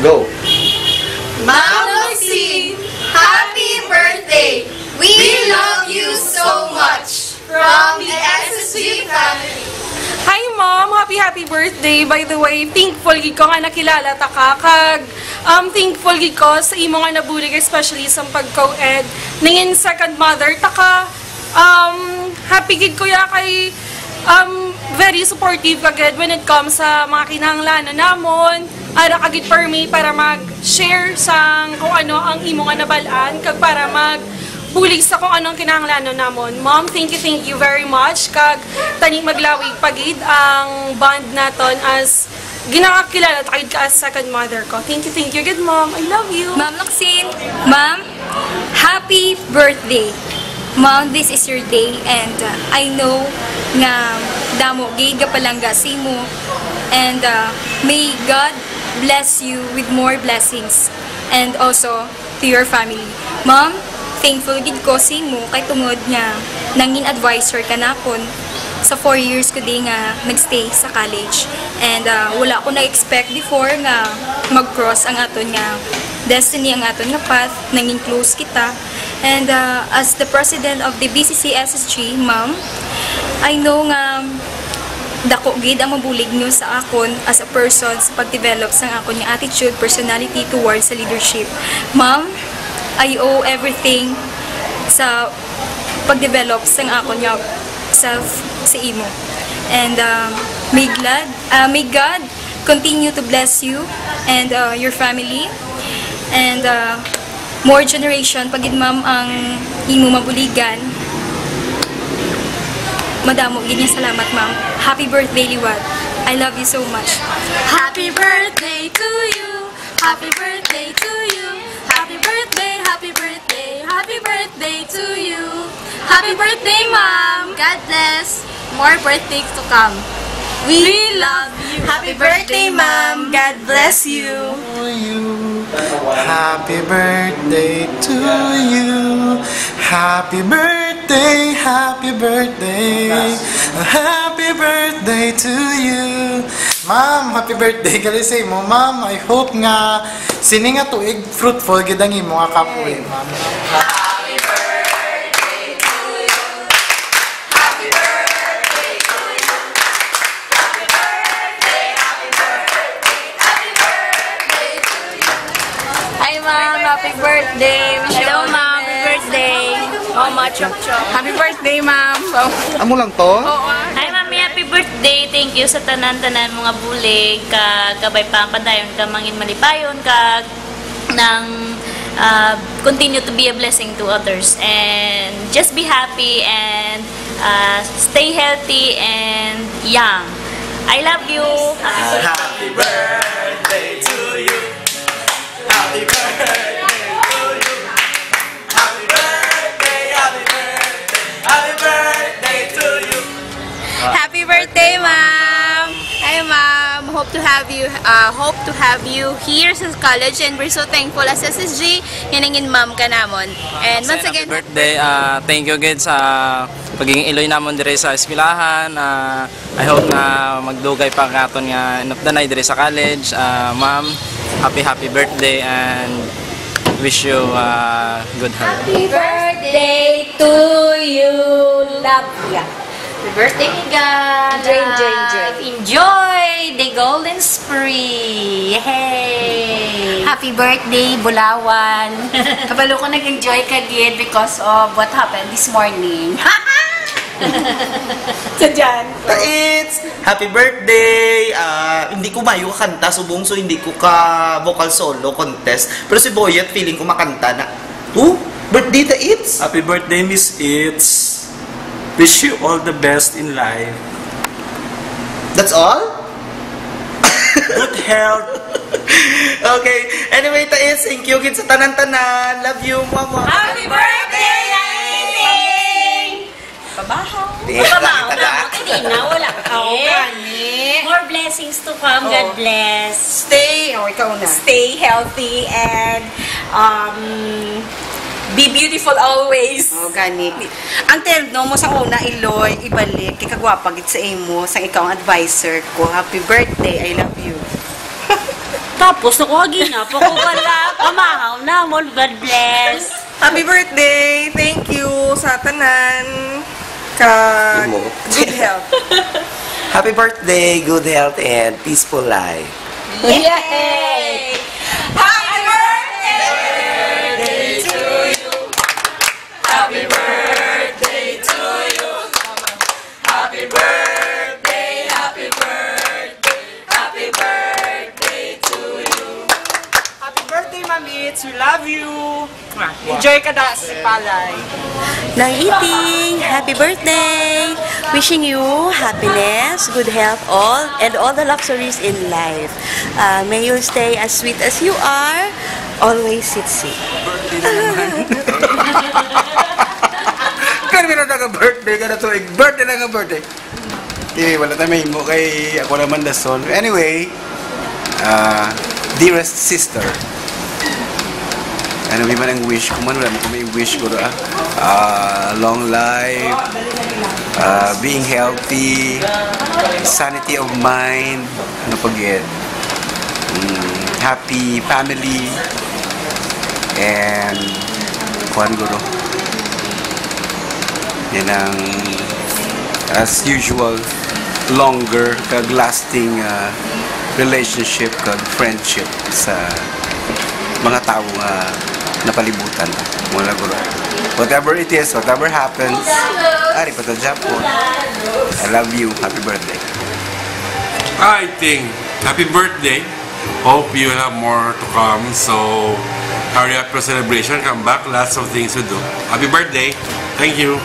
Go! Ma'am Maxine, happy birthday! We love you so much! From the SSG family. Hi mom, happy birthday. By the way, thankful gid ko nga nakilala ta ka kag thankful gid ko sa imo nga nabulig especially sa pag-co-ed. Ningin second mother ta ka. Happy gid ko ya kay very supportive kagid when it comes sa mga kinahanglanon namon. Ara kagid for me para mag-share sa kung ano ang imo nga nabalaan kag para bulig sa kung anong kinahanglanon namon. Mom, thank you very much. Kag tani maglawig pagid ang bond naton as ginakakilala takid ka as second mother ko. Thank you. Good mom. I love you. Ma'am Maxine, ma'am, happy birthday. Ma'am, this is your day and I know nga damo gid ka palangga si mo and may God bless you with more blessings and also to your family. Ma'am, thankful gid ko si mo kay tungod nga nangin advisor ka napon sa 4 years ko di nga nagstay sa college and wala ko na-expect before nga mag-cross ang aton nga destiny, ang aton nga path, nangin close kita and as the president of the BCC SSG, ma'am, I know nga dako gid ang mabulig nyo sa akon as a person sa pag-develop sa akon nga attitude, personality towards sa leadership. Ma'am, I owe everything sa pag-develop sa akon nga self sa imo. And may God continue to bless you and your family and more generation pagid ma'am ang imo mabuligan. Madamo gid salamat ma'am. Happy birthday Liwat. I love you so much. Happy birthday to you. Happy birthday to you. Happy birthday, happy birthday, happy birthday to you. Happy birthday, Mom. God bless. More birthdays to come. We love you. Happy birthday, Mom. God bless you. Happy birthday to you. Happy birthday, happy birthday. Happy birthday to you. Ma'am, happy birthday gali sa imo, ma'am. I hope nga sini nga tuig fruitful gid ang imo nga kapoy, ma'am. Happy birthday to you. Happy birthday to you. Happy birthday, happy birthday, happy birthday to you. Hi ma'am, happy birthday. Hello ma'am, happy birthday. Mama chop chop. Happy birthday ma'am. Amo lang to? Hi mami, happy birthday. Thank you sa tanan-tanan mga bulig kag kabay padayon ka mangin malipayon kag nang continue to be a blessing to others and just be happy and stay healthy and young. I love you. Happy birthday to you. Happy birthday to you. Happy birthday, happy birthday, happy birthday to you. Happy birthday, Mom. Hi, Mom. Hope to have you here sa college and we're so thankful as SSG hinangin Mom ka namon. And once again, happy birthday. Thank you again sa pagiging iloy namon dire sa eskwelahan. I hope na magdugay pa katon nga end of the night dire sa college. Ma'am, happy birthday and wish you good health. Happy birthday to you. Love ya. Happy birthday, God. Enjoy the golden spree. Hey! Happy birthday, Bulawan. Kabalo ko nag-enjoy kagid because of what happened this morning. sa dyan. It's happy birthday! Hindi ko mayo kanta, subong so hindi ko ka vocal solo contest. Pero si Boyet, feeling ko makanta na. Birthday ta It's! Happy birthday, Miss It's! Wish you all the best in life. That's all? Good health. Okay. Anyway, ta It's, thank you kids sa tanan-tanan. Love you, mama. Happy birthday, Aileen! Pabahaw. Pabahaw na. Hindi na, wala ka. More blessings to come. God bless. Stay healthy and be beautiful always. Gani. Ang terno mo sa una, Iloy, ibalik, kay kagwapagit sa imo, sa ikaw ang advisor ko. Happy birthday, I love you. Tapos, nakuha gina. Pako pala, pamahaw na mo. God bless. Happy birthday! Thank you sa tanan. Good health. Happy birthday, good health, and peaceful life. Yay! Happy birthday to you. Happy birthday to you. Happy birthday, happy birthday, happy birthday to you. Happy birthday, Mamits! We love you! Enjoy ka da sa palay. Nang eating, happy birthday! Wishing you happiness, good health, and all the luxuries in life. May you stay as sweet as you are, always sweet. Kan meron na birthday ka na to, birthday na nga birthday. Wala tayo may mo kay ako naman dason. Anyway, dearest sister, ano may man ang wish ko man, wala mo kung may wish ko na long life, being healthy, sanity of mind, ano pag yun, happy family, and kuhan guro. Yan ang, as usual, longer, kag-lasting relationship, kag-friendship sa mga taong napalibutan. Mula guro. Whatever it is, whatever happens, ari pa to Japon. I love you. Happy birthday. I think, happy birthday. Hope you have more to come. So, hurry up your celebration. Come back. Lots of things to do. Happy birthday. Thank you.